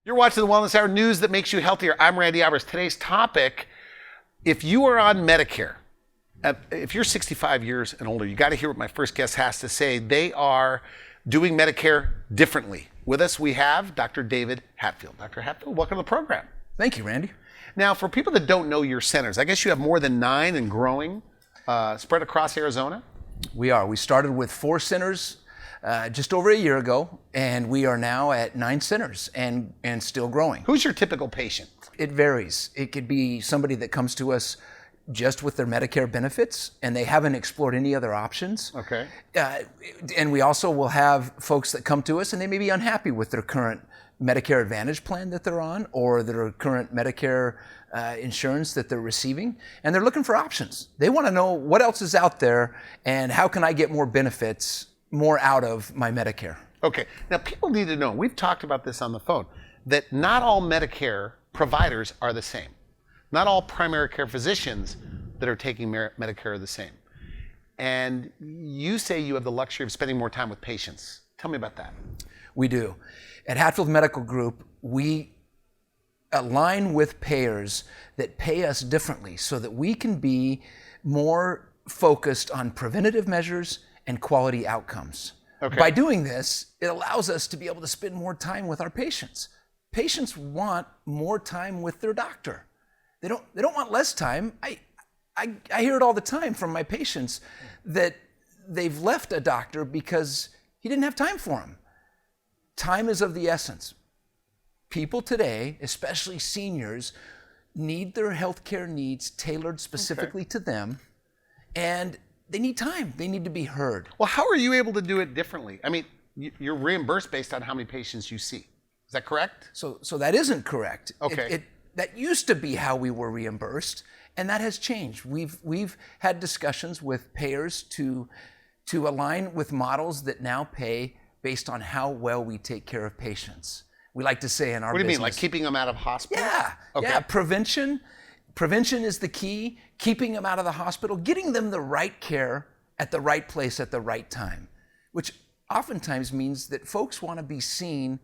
You're watching the Wellness Hour, news that makes you healthier. I'm Randy Albers. Today's topic, if you are on Medicare, if you're 65 years and older, you got to hear what my first guest has to say. They are doing Medicare differently. With us, we have Dr. David Hatfield. Dr. Hatfield, welcome to the program. Thank you, Randy. Now, for people that don't know your centers, I guess you have more than 9 and growing, spread across Arizona? We are. We started with 4 centers just over a year ago, and we are now at 9 centers and still growing. Who's your typical patient? It varies. It could be somebody that comes to us just with their Medicare benefits and they haven't explored any other options. Okay. And we also will have folks that come to us and they may be unhappy with their current Medicare Advantage plan that they're on or their current Medicare insurance that they're receiving, and they're looking for options. They want to know what else is out there and how can I get more benefits, more out of my Medicare. Okay. Now, people need to know, we've talked about this on the phone, that not all Medicare providers are the same. Not all primary care physicians that are taking Medicare are the same. And you say you have the luxury of spending more time with patients. Tell me about that. We do. At Hatfield Medical Group, we align with payers that pay us differently so that we can be more focused on preventative measures and quality outcomes. Okay. By doing this, it allows us to be able to spend more time with our patients. Patients want more time with their doctor. They don't want less time. I hear it all the time from my patients that they've left a doctor because he didn't have time for them. Time is of the essence. People today, especially seniors, need their healthcare needs tailored specifically to them, and they need time. They need to be heard. Well, how are you able to do it differently? I mean, you're reimbursed based on how many patients you see. Is that correct? So that isn't correct. Okay. That used to be how we were reimbursed, and that has changed. We've had discussions with payers to align with models that now pay based on how well we take care of patients. We like to say in our business. What do you mean, like keeping them out of hospital? Yeah, Okay. yeah. Prevention is the key. Keeping them out of the hospital, getting them the right care at the right place at the right time, which oftentimes means that folks want to be seen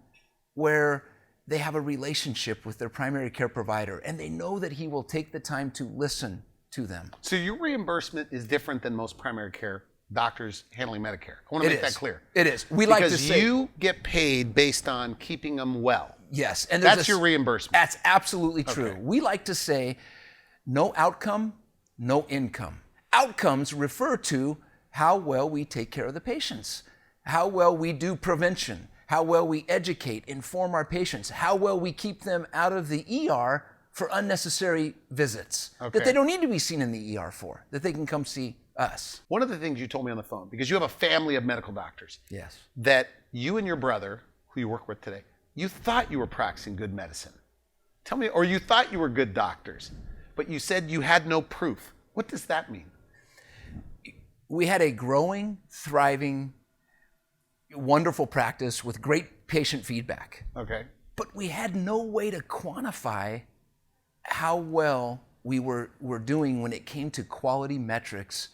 where they have a relationship with their primary care provider and they know that he will take the time to listen to them. So your reimbursement is different than most primary care doctors handling Medicare. I want to make that clear. It is. We because like to say you get paid based on keeping them well. yes, and That's your reimbursement. That's absolutely true. Okay. We like to say no outcome, no income. Outcomes refer to how well we take care of the patients, how well we do prevention, how well we educate, inform our patients, how well we keep them out of the ER for unnecessary visits that they don't need to be seen in the ER for, that they can come see us. One of the things you told me on the phone, because you have a family of medical doctors, Yes. that you and your brother, who you work with today, you thought you were practicing good medicine. Tell me, or you thought you were good doctors, but you said you had no proof. What does that mean? We had a growing, thriving, wonderful practice with great patient feedback. Okay. But we had no way to quantify how well we were doing when it came to quality metrics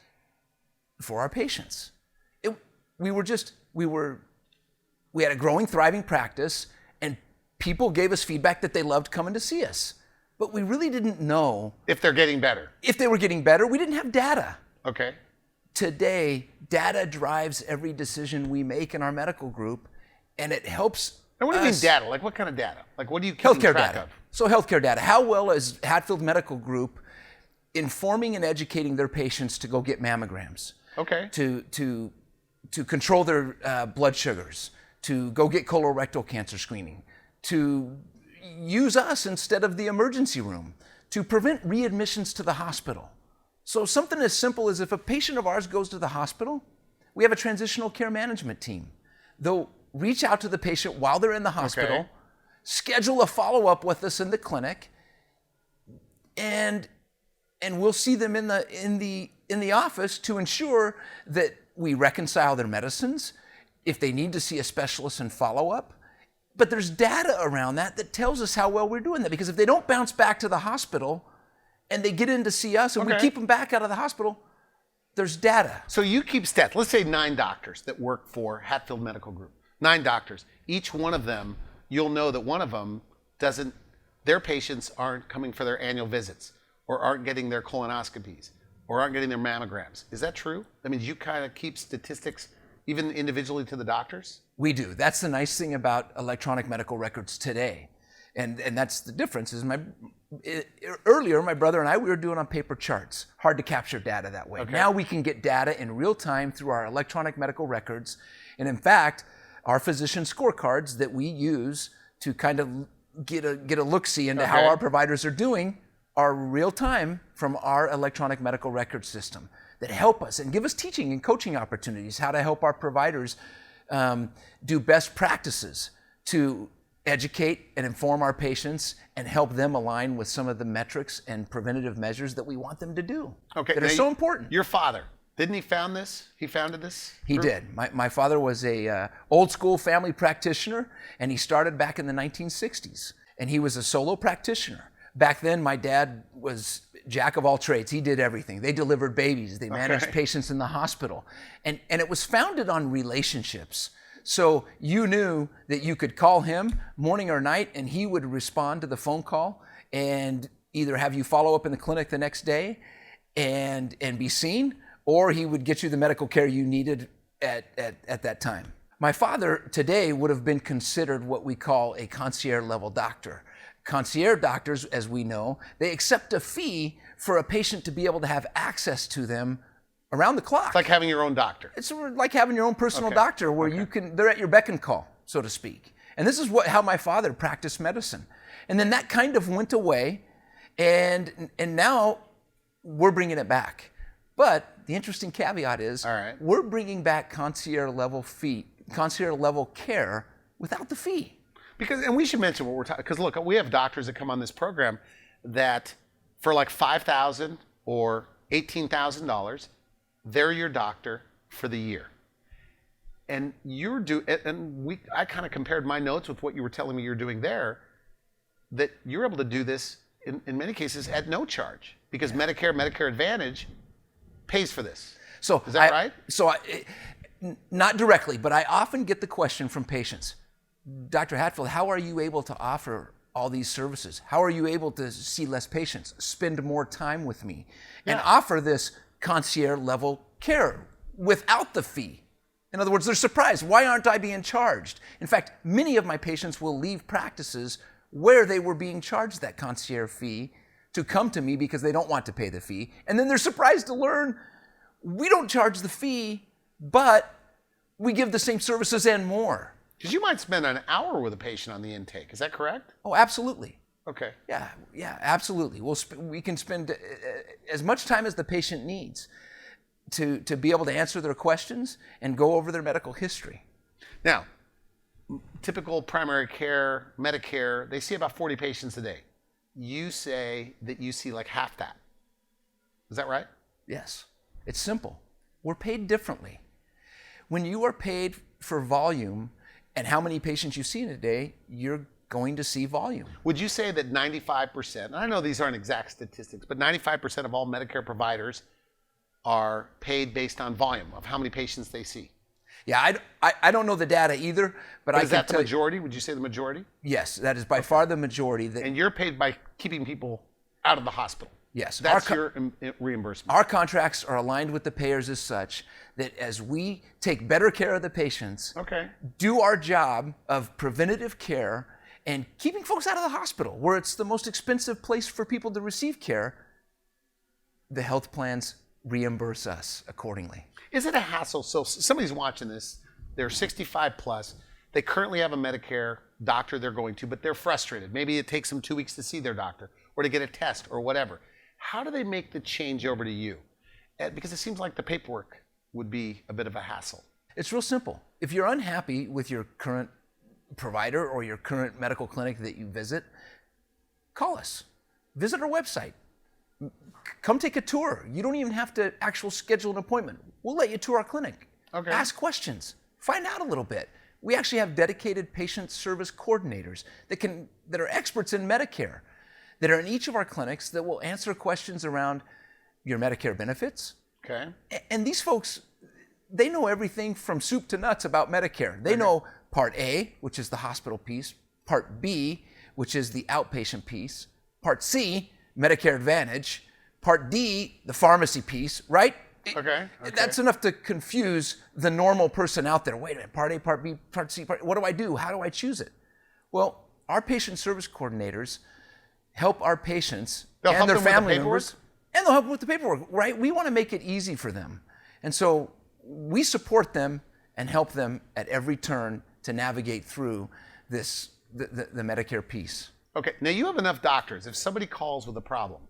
for our patients. We had a growing, thriving practice, and people gave us feedback that they loved coming to see us. But we really didn't know If they're getting better. if they were getting better. We didn't have data. Okay. Today, data drives every decision we make in our medical group, and it helps And what do you mean us- data? Like what kind of data? Like what do you keep Healthcare track data. of? So healthcare data. How well is Hatfield Medical Group informing and educating their patients to go get mammograms, Okay. to control their blood sugars, to go get colorectal cancer screening, to use us instead of the emergency room, to prevent readmissions to the hospital. So something as simple as if a patient of ours goes to the hospital, we have a transitional care management team. They'll reach out to the patient while they're in the hospital, Okay. schedule a follow-up with us in the clinic, and we'll see them in the office to ensure that we reconcile their medicines, if they need to see a specialist and follow up. But there's data around that tells us how well we're doing that, because if they don't bounce back to the hospital and they get in to see us and we Okay. keep them back out of the hospital, there's data. So you keep stats. Let's say 9 doctors that work for Hatfield Medical Group. 9 doctors. Each one of them, you'll know that one of them their patients aren't coming for their annual visits or aren't getting their colonoscopies or aren't getting their mammograms. Is that true? I mean, do you kind of keep statistics even individually to the doctors? We do. That's the nice thing about electronic medical records today. And that's the difference is earlier, my brother and I, we were doing on paper charts. Hard to capture data that way. Okay. Now we can get data in real time through our electronic medical records. And in fact, our physician scorecards that we use to kind of get a look-see into how our providers are doing are real time from our electronic medical record system that help us and give us teaching and coaching opportunities, how to help our providers do best practices to educate and inform our patients and help them align with some of the metrics and preventative measures that we want them to do that are so important. Your father, didn't he found this? He founded this group? He did. My father was a old school family practitioner, and he started back in the 1960s. And he was a solo practitioner. Back then, my dad was jack of all trades. He did everything. They delivered babies. They managed patients in the hospital. And it was founded on relationships. So you knew that you could call him morning or night, and he would respond to the phone call and either have you follow up in the clinic the next day and be seen, or he would get you the medical care you needed at that time. My father today would have been considered what we call a concierge level doctor. Concierge doctors, as we know, they accept a fee for a patient to be able to have access to them around the clock. It's like having your own doctor. It's like having your own personal doctor where they're at your beck and call, so to speak. And this is how my father practiced medicine. And then that kind of went away, and now we're bringing it back. But the interesting caveat is we're bringing back concierge level care without the fee. And we should mention what we're talking, because look, we have doctors that come on this program that for like $5,000 or $18,000, they're your doctor for the year. And I kind of compared my notes with what you were telling me you're doing there, that you're able to do this in many cases at no charge, because Medicare Advantage pays for this. So is that right? So not directly, but I often get the question from patients, Dr. Hatfield, how are you able to offer all these services? How are you able to see less patients, spend more time with me, and offer this concierge level care without the fee? In other words, they're surprised. Why aren't I being charged? In fact, many of my patients will leave practices where they were being charged that concierge fee to come to me because they don't want to pay the fee. And then they're surprised to learn we don't charge the fee, but we give the same services and more. Because you might spend an hour with a patient on the intake. Is that correct? Oh, absolutely. Okay. Yeah, absolutely. We can spend as much time as the patient needs to be able to answer their questions and go over their medical history. Now, typical primary care, Medicare, they see about 40 patients a day. You say that you see like half that. Is that right? Yes. It's simple. We're paid differently. When you are paid for volume and how many patients you see in a day, you're going to see volume. Would you say that 95%, and I know these aren't exact statistics, but 95% of all Medicare providers are paid based on volume of how many patients they see? Yeah, I don't know the data either, but I can tell you. Is that the majority? Would you say the majority? Yes, that is by far the majority. And you're paid by keeping people out of the hospital? Yes. That's your reimbursement? Our contracts are aligned with the payers as such that as we take better care of the patients, do our job of preventative care and keeping folks out of the hospital, where it's the most expensive place for people to receive care, the health plans reimburse us accordingly. Is it a hassle? So somebody's watching this, they're 65 plus, they currently have a Medicare doctor they're going to, but they're frustrated. Maybe it takes them 2 weeks to see their doctor or to get a test or whatever. How do they make the change over to you? Because it seems like the paperwork would be a bit of a hassle. It's real simple. If you're unhappy with your current provider or your current medical clinic that you visit, call us. Visit our website. Come take a tour. You don't even have to actually schedule an appointment. We'll let you tour our clinic. Ask questions. Find out a little bit. We actually have dedicated patient service coordinators that are experts in Medicare, that are in each of our clinics that will answer questions around your Medicare benefits. And these folks, they know everything from soup to nuts about Medicare. They know Part A, which is the hospital piece, Part B, which is the outpatient piece. Part C, Medicare Advantage. Part D, the pharmacy piece, right? Okay. That's enough to confuse the normal person out there. Wait a minute, Part A, Part B, Part C, what do I do? How do I choose it? Well, our patient service coordinators help our patients and their family members. And they'll help with the paperwork, right? We want to make it easy for them. And so we support them and help them at every turn to navigate through this, the Medicare piece. Okay, now you have enough doctors. If somebody calls with a problem,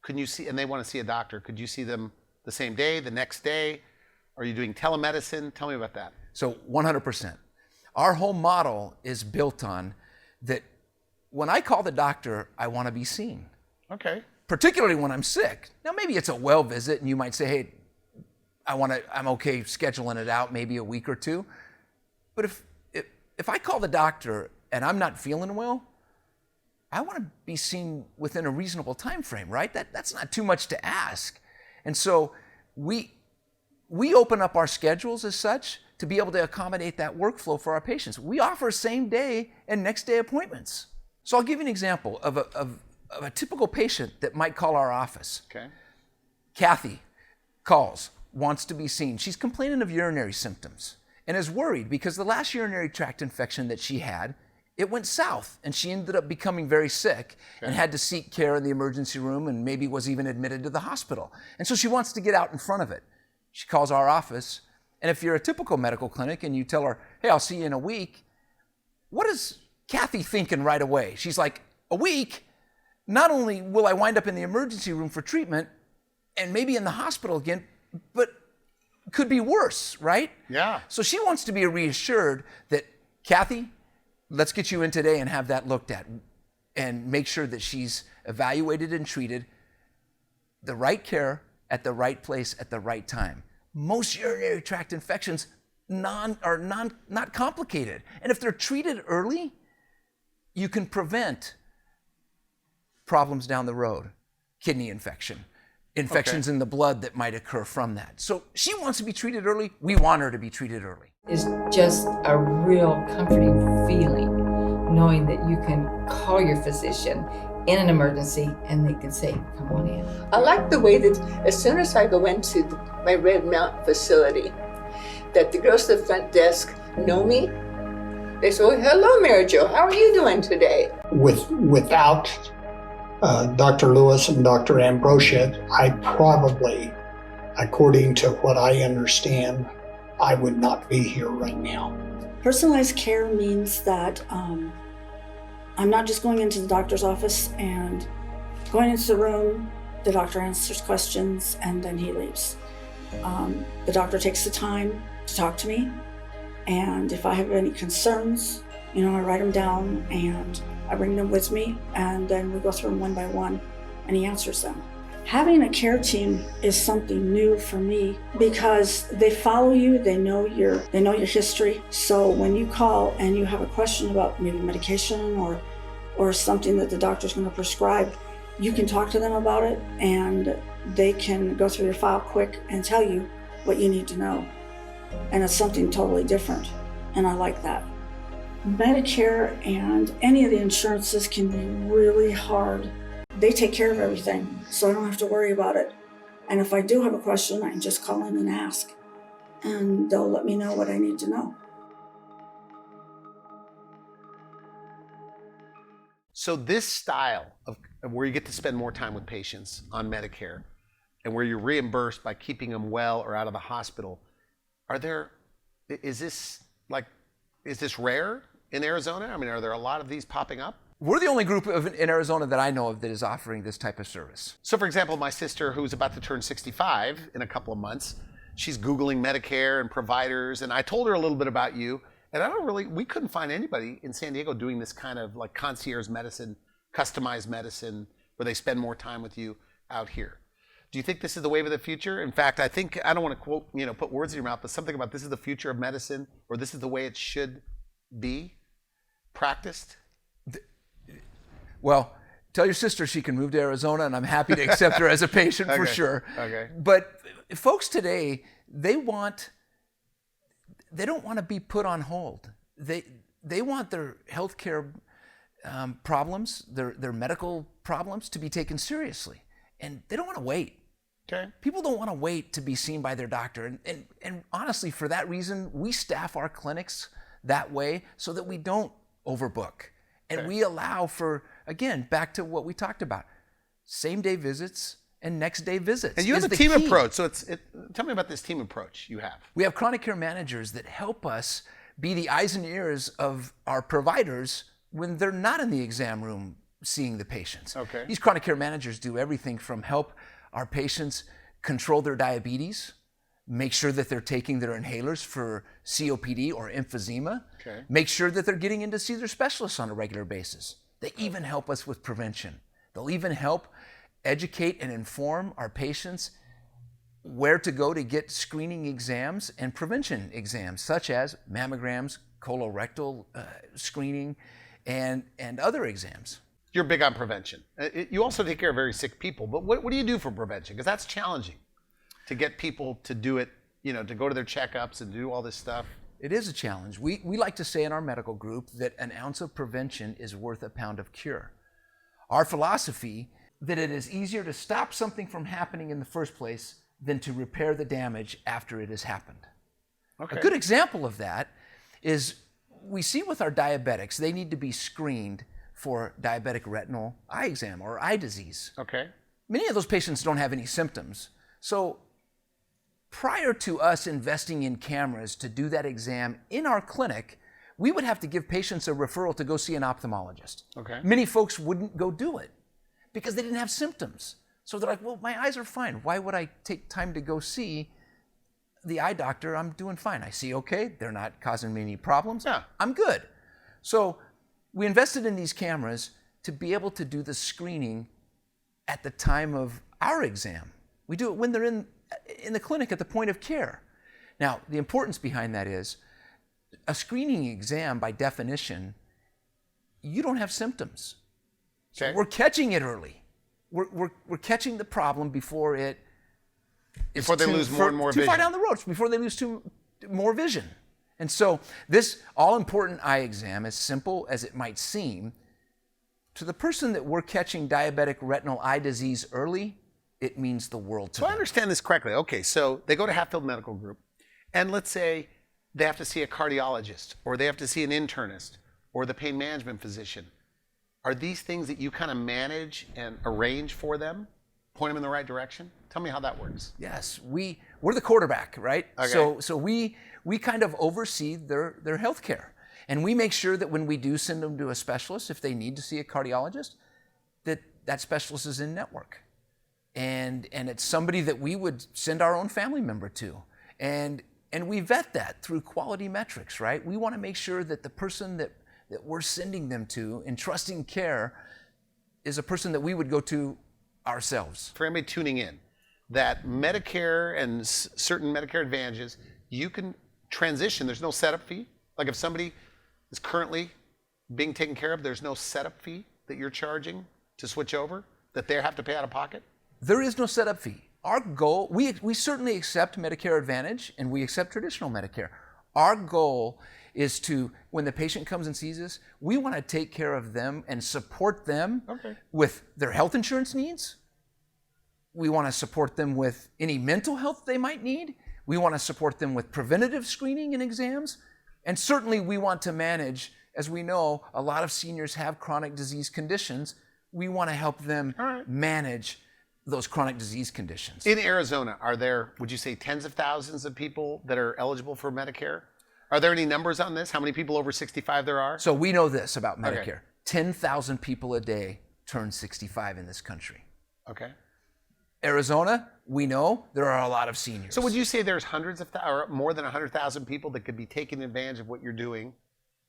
can you see, and they want to see a doctor, could you see them the same day, the next day? Are you doing telemedicine? Tell me about that. So 100%. Our whole model is built on that when I call the doctor, I want to be seen. Okay. Particularly when I'm sick. Now maybe it's a well visit and you might say, hey, I'm okay scheduling it out maybe a week or two. But if I call the doctor and I'm not feeling well, I want to be seen within a reasonable time frame, right? That's not too much to ask. And so we open up our schedules as such to be able to accommodate that workflow for our patients. We offer same day and next day appointments. So I'll give you an example of a typical patient that might call our office. Okay. Kathy calls, wants to be seen. She's complaining of urinary symptoms and is worried because the last urinary tract infection that she had, it went south and she ended up becoming very sick and had to seek care in the emergency room and maybe was even admitted to the hospital. And so she wants to get out in front of it. She calls our office, and if you're a typical medical clinic and you tell her, hey, I'll see you in a week, what is Kathy thinking right away? She's like, a week? Not only will I wind up in the emergency room for treatment and maybe in the hospital again, but could be worse, right? Yeah. So she wants to be reassured that, Kathy, let's get you in today and have that looked at and make sure that she's evaluated and treated, the right care at the right place at the right time. Most urinary tract infections are not complicated. And if they're treated early, you can prevent problems down the road. Kidney infection, infections in the blood that might occur from that. So she wants to be treated early. We want her to be treated early. It's just a real comforting feeling knowing that you can call your physician in an emergency and they can say, come on in. I like the way that as soon as I go into my Red Mountain facility, that the girls at the front desk know me. They say, well, hello, Mary Jo, how are you doing today? Without Dr. Lewis and Dr. Ambrosia, I probably, according to what I understand, I would not be here right now. Personalized care means that I'm not just going into the doctor's office and going into the room, the doctor answers questions, and then he leaves. The doctor takes the time to talk to me, and if I have any concerns, I write them down and I bring them with me, and then we go through them one by one, and he answers them. Having a care team is something new for me because they follow you, they know your history. So when you call and you have a question about maybe medication or something that the doctor's going to prescribe, you can talk to them about it and they can go through your file quick and tell you what you need to know. And it's something totally different, and I like that. Medicare and any of the insurances can be really hard. They take care of everything, so I don't have to worry about it. And if I do have a question, I can just call in and ask, and they'll let me know what I need to know. So this style of where you get to spend more time with patients on Medicare and where you're reimbursed by keeping them well or out of the hospital, is this rare in Arizona? I mean, are there a lot of these popping up? We're the only group in Arizona that I know of that is offering this type of service. So for example, my sister, who's about to turn 65 in a couple of months, she's Googling Medicare and providers, and I told her a little bit about you, and we couldn't find anybody in San Diego doing this kind of like concierge medicine, customized medicine, where they spend more time with you out here. Do you think this is the wave of the future? In fact, I think, I don't want to quote, put words in your mouth, but something about this is the future of medicine, or this is the way it should be practiced? Well, tell your sister she can move to Arizona, and I'm happy to accept her as a patient for sure. Okay. But folks today, they don't want to be put on hold. They want their healthcare problems, their medical problems, to be taken seriously. And they don't want to wait. Okay. People don't want to wait to be seen by their doctor. And honestly, for that reason, we staff our clinics that way so that we don't overbook. And we allow for, again, back to what we talked about, same-day visits and next-day visits. And you have a team approach. So tell me about this team approach you have. We have chronic care managers that help us be the eyes and ears of our providers when they're not in the exam room seeing the patients. Okay. These chronic care managers do everything from help our patients control their diabetes, make sure that they're taking their inhalers for COPD or emphysema, make sure that they're getting in to see their specialists on a regular basis. They even help us with prevention. They'll even help educate and inform our patients where to go to get screening exams and prevention exams, such as mammograms, colorectal screening, and other exams. You're big on prevention. You also take care of very sick people, but what do you do for prevention? Because that's challenging to get people to do it, to go to their checkups and do all this stuff. It is a challenge. We like to say in our medical group that an ounce of prevention is worth a pound of cure. Our philosophy that it is easier to stop something from happening in the first place than to repair the damage after it has happened. Okay. A good example of that is we see with our diabetics, they need to be screened for diabetic retinal eye exam or eye disease. Okay. Many of those patients don't have any symptoms. So prior to us investing in cameras to do that exam in our clinic, we would have to give patients a referral to go see an ophthalmologist. Okay. Many folks wouldn't go do it because they didn't have symptoms. So they're like, well, my eyes are fine. Why would I take time to go see the eye doctor? I'm doing fine. I see okay. They're not causing me any problems. Yeah. I'm good. So we invested in these cameras to be able to do the screening at the time of our exam. We do it when they're in the clinic at the point of care. Now, the importance behind that is a screening exam, by definition, you don't have symptoms. So Okay. we're catching it early. We're catching the problem before it is Before they lose more and more too far vision. down the road, before they lose more vision. And so this all-important eye exam, as simple as it might seem, to the person that we're catching diabetic retinal eye disease early, it means the world to So I them. understand this correctly. Okay, so they go to Hatfield Medical Group, and let's say they have to see a cardiologist, or they have to see an internist, or the pain management physician. Are these things that you kind of manage and arrange for them, point them in the right direction? Tell me how that works. Yes, we're the quarterback, right? Okay. So we kind of oversee their health care. And we make sure that when we do send them to a specialist, if they need to see a cardiologist, that specialist is in network. And it's somebody that we would send our own family member to. And we vet that through quality metrics, right? We want to make sure that the person that we're sending them to, entrusting care, is a person that we would go to ourselves. For anybody tuning in, that Medicare and certain Medicare advantages, you can transition. There's no setup fee. Like if somebody is currently being taken care of, there's no setup fee that you're charging to switch over, that they have to pay out of pocket? There is no setup fee. Our goal, we certainly accept Medicare Advantage and we accept traditional Medicare. Our goal is to, when the patient comes and sees us, we want to take care of them and support them with their health insurance needs. We want to support them with any mental health they might need. We want to support them with preventative screening and exams. And certainly we want to manage, as we know, a lot of seniors have chronic disease conditions. We want to help them manage those chronic disease conditions. In Arizona, are there, would you say, tens of thousands of people that are eligible for Medicare? Are there any numbers on this? How many people over 65 there are? So we know this about Medicare. Okay. 10,000 people a day turn 65 in this country. Okay. Arizona, we know there are a lot of seniors. So would you say there's hundreds of or more than 100,000 people that could be taking advantage of what you're doing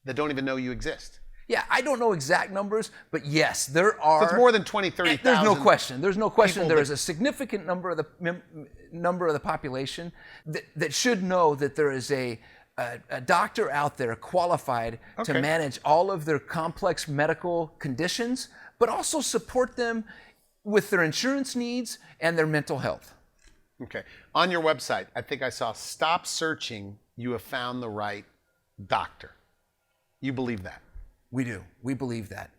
that don't even know you exist? Yeah, I don't know exact numbers, but yes, there are. So it's more than 20, 30,000. There's no question. There's no question. There that- is a significant number of the population that should know that there is a doctor out there qualified to manage all of their complex medical conditions, but also support them with their insurance needs and their mental health. Okay. On your website, I think I saw, stop searching, you have found the right doctor. You believe that? We do. We believe that.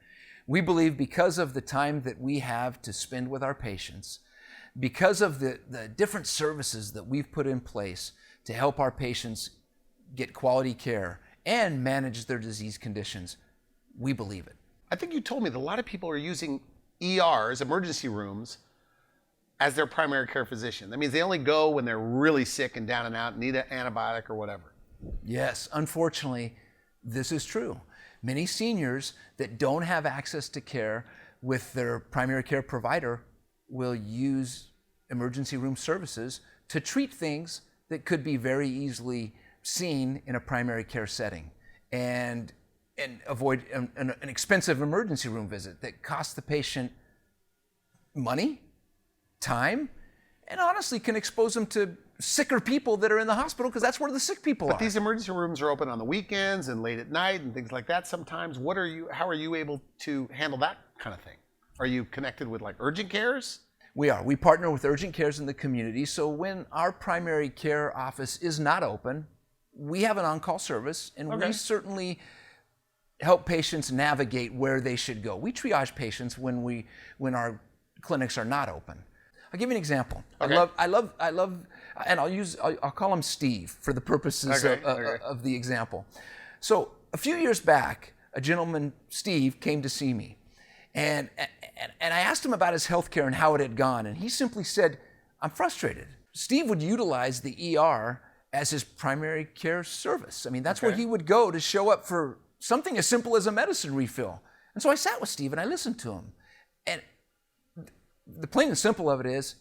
We believe because of the time that we have to spend with our patients, because of the different services that we've put in place to help our patients get quality care and manage their disease conditions, we believe it. I think you told me that a lot of people are using ERs, emergency rooms, as their primary care physician. That means they only go when they're really sick and down and out, need an antibiotic or whatever. Yes, unfortunately, this is true. Many seniors that don't have access to care with their primary care provider will use emergency room services to treat things that could be very easily seen in a primary care setting and avoid an expensive emergency room visit that costs the patient money, time, and honestly can expose them to sicker people that are in the hospital because that's where the sick people But are. these emergency rooms are open on the weekends and late at night and things like that sometimes. How are you able to handle that kind of thing? Are you connected with like urgent cares? We are. We partner with urgent cares in the community. So when our primary care office is not open, we have an on-call service, and Okay. we certainly help patients navigate where they should go. We triage patients when our clinics are not open. I'll give you an example. Okay. I love, and I'll call him Steve for the purposes Okay, of the example. So a few years back, a gentleman, Steve, came to see me. And I asked him about his health care and how it had gone. And he simply said, I'm frustrated. Steve would utilize the ER as his primary care service. I mean, that's where he would go to show up for something as simple as a medicine refill. And so I sat with Steve and I listened to him. And the plain and simple of it is,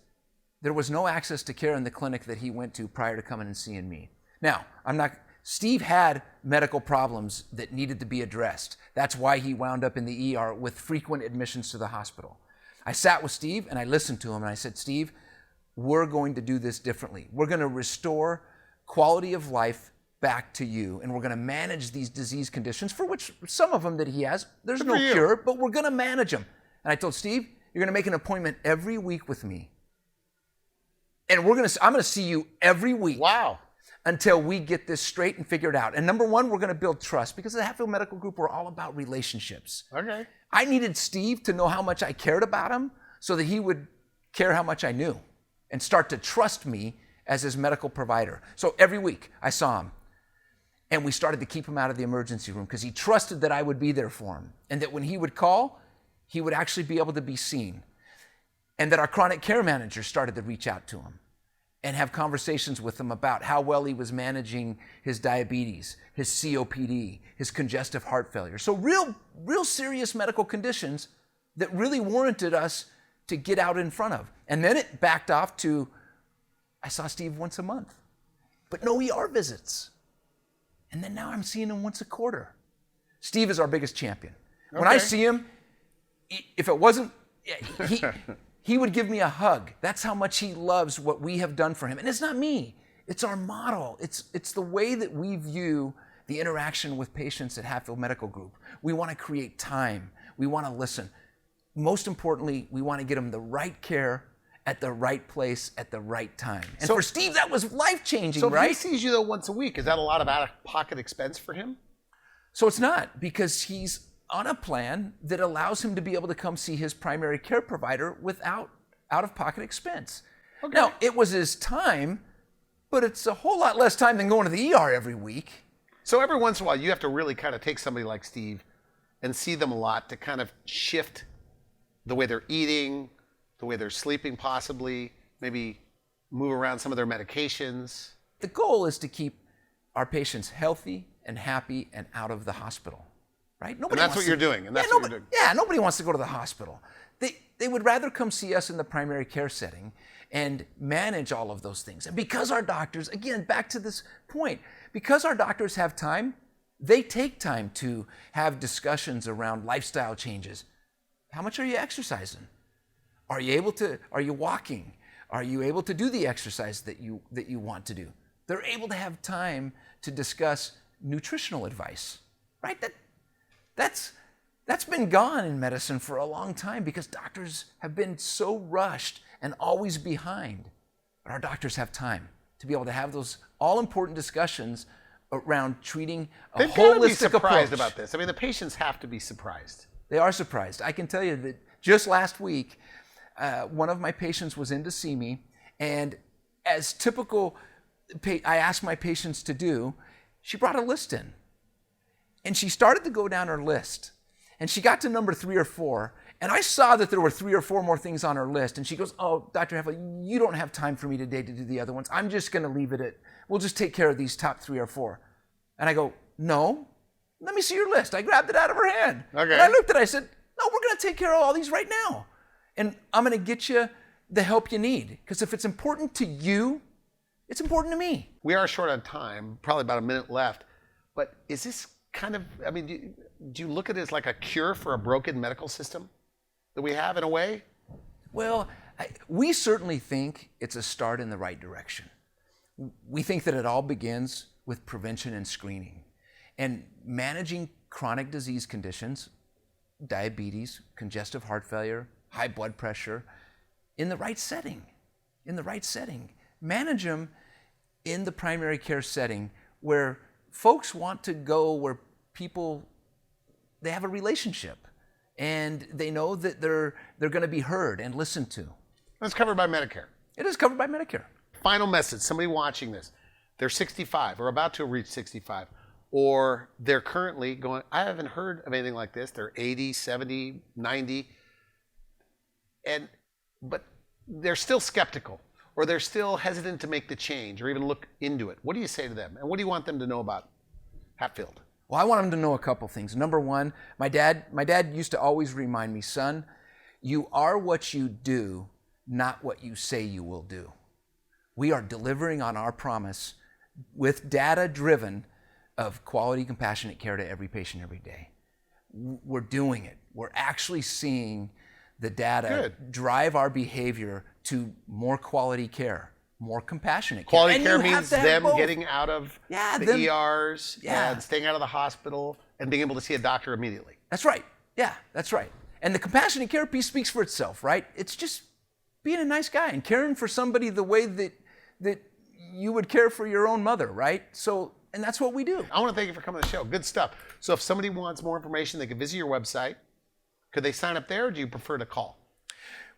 there was no access to care in the clinic that he went to prior to coming and seeing me. Now, Steve had medical problems that needed to be addressed. That's why he wound up in the ER with frequent admissions to the hospital. I sat with Steve and I listened to him and I said, Steve, we're going to do this differently. We're going to restore quality of life back to you, and we're going to manage these disease conditions, for which some of them that he has, there's no cure, but we're going to manage them. And I told Steve, you're going to make an appointment every week with me. And I'm going to see you every week. Wow. Until we get this straight and figured out. And number one, we're going to build trust, because at the Hatfield Medical Group, we're all about relationships. Okay. I needed Steve to know how much I cared about him so that he would care how much I knew and start to trust me as his medical provider. So every week I saw him, and we started to keep him out of the emergency room because he trusted that I would be there for him, and that when he would call, he would actually be able to be seen. And that our chronic care manager started to reach out to him and have conversations with him about how well he was managing his diabetes, his COPD, his congestive heart failure. So real serious medical conditions that really warranted us to get out in front of. And then it backed off to, I saw Steve once a month, but no ER visits. And then now I'm seeing him once a quarter. Steve is our biggest champion. When I see him, if it wasn't, he would give me a hug. That's how much he loves what we have done for him. And it's not me, it's our model. It's the way that we view the interaction with patients at Hatfield Medical Group. We want to create time. We want to listen. Most importantly, we want to get them the right care at the right place at the right time. And for Steve, that was life-changing, So right? if he sees you though once a week, is that a lot of out-of-pocket expense for him? So it's not, because he's on a plan that allows him to be able to come see his primary care provider without out-of-pocket expense. Okay. Now, it was his time, but it's a whole lot less time than going to the ER every week. So every once in a while, you have to really kind of take somebody like Steve and see them a lot to kind of shift the way they're eating, the way they're sleeping possibly, maybe move around some of their medications. The goal is to keep our patients healthy and happy and out of the hospital, right? Nobody And that's wants what to- you're doing, and that's yeah, what you're doing. Yeah, nobody wants to go to the hospital. They would rather come see us in the primary care setting and manage all of those things. And because our doctors, again, back to this point, because our doctors have time, they take time to have discussions around lifestyle changes. How much are you exercising? Are you walking? Are you able to do the exercise that you want to do? They're able to have time to discuss nutritional advice, right? That's been gone in medicine for a long time because doctors have been so rushed and always behind. But our doctors have time to be able to have those all-important discussions around treating a They've got to be holistic surprised approach. about this. I mean, the patients have to be surprised. They are surprised. I can tell you that just last week, one of my patients was in to see me, and as typical, I asked my patients to do, she brought a list in. And she started to go down her list. And she got to number 3 or 4, and I saw that there were 3 or 4 more things on her list. And she goes, "Oh, Dr. Hatfield, you don't have time for me today to do the other ones. I'm just going to leave it at, we'll just take care of these top 3 or 4. And I go, "No, let me see your list." I grabbed it out of her hand. Okay. And I looked at it, I said, "No, we're going to take care of all these right now. And I'm going to get you the help you need. Because if it's important to you, it's important to me." We are short on time, probably about a minute left. But is this kind of, I mean, do you look at it as like a cure for a broken medical system that we have in a way? Well, we certainly think it's a start in the right direction. We think that it all begins with prevention and screening and managing chronic disease conditions, diabetes, congestive heart failure, high blood pressure, in the right setting, Manage them in the primary care setting where folks want to go, where people, they have a relationship and they know that they're going to be heard and listened to. That's covered by Medicare. It is covered by Medicare. Final message, somebody watching this, they're 65 or about to reach 65, or they're currently going, I haven't heard of anything like this. They're 80, 70, 90, but they're still skeptical, or they're still hesitant to make the change or even look into it. What do you say to them? And what do you want them to know about Hatfield? Well, I want them to know a couple things. Number one, my dad used to always remind me, "Son, you are what you do, not what you say you will do." We are delivering on our promise with data driven of quality, compassionate care to every patient every day. We're doing it. We're actually seeing the data drive our behavior to more quality care, more compassionate care. Quality care means them getting out of the ERs and staying out of the hospital and being able to see a doctor immediately. That's right. Yeah, that's right. And the compassionate care piece speaks for itself, right? It's just being a nice guy and caring for somebody the way that you would care for your own mother, right? So, and that's what we do. I want to thank you for coming to the show. Good stuff. So if somebody wants more information, they can visit your website. Could they sign up there, or do you prefer to call?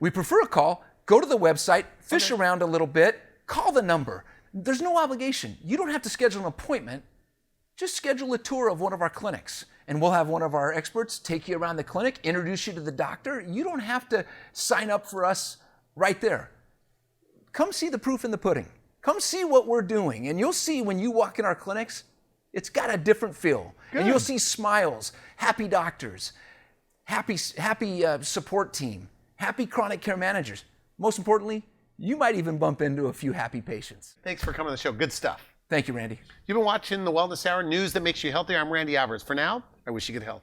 We prefer a call. Go to the website, fish around a little bit, call the number. There's no obligation. You don't have to schedule an appointment. Just schedule a tour of one of our clinics, and we'll have one of our experts take you around the clinic, introduce you to the doctor. You don't have to sign up for us right there. Come see the proof in the pudding. Come see what we're doing, and you'll see when you walk in our clinics, it's got a different feel. Good. And you'll see smiles, happy doctors, happy support team, happy chronic care managers. Most importantly, you might even bump into a few happy patients. Thanks for coming to the show. Good stuff. Thank you, Randy. You've been watching the Wellness Hour, news that makes you healthier. I'm Randy Alvarez. For now, I wish you good health.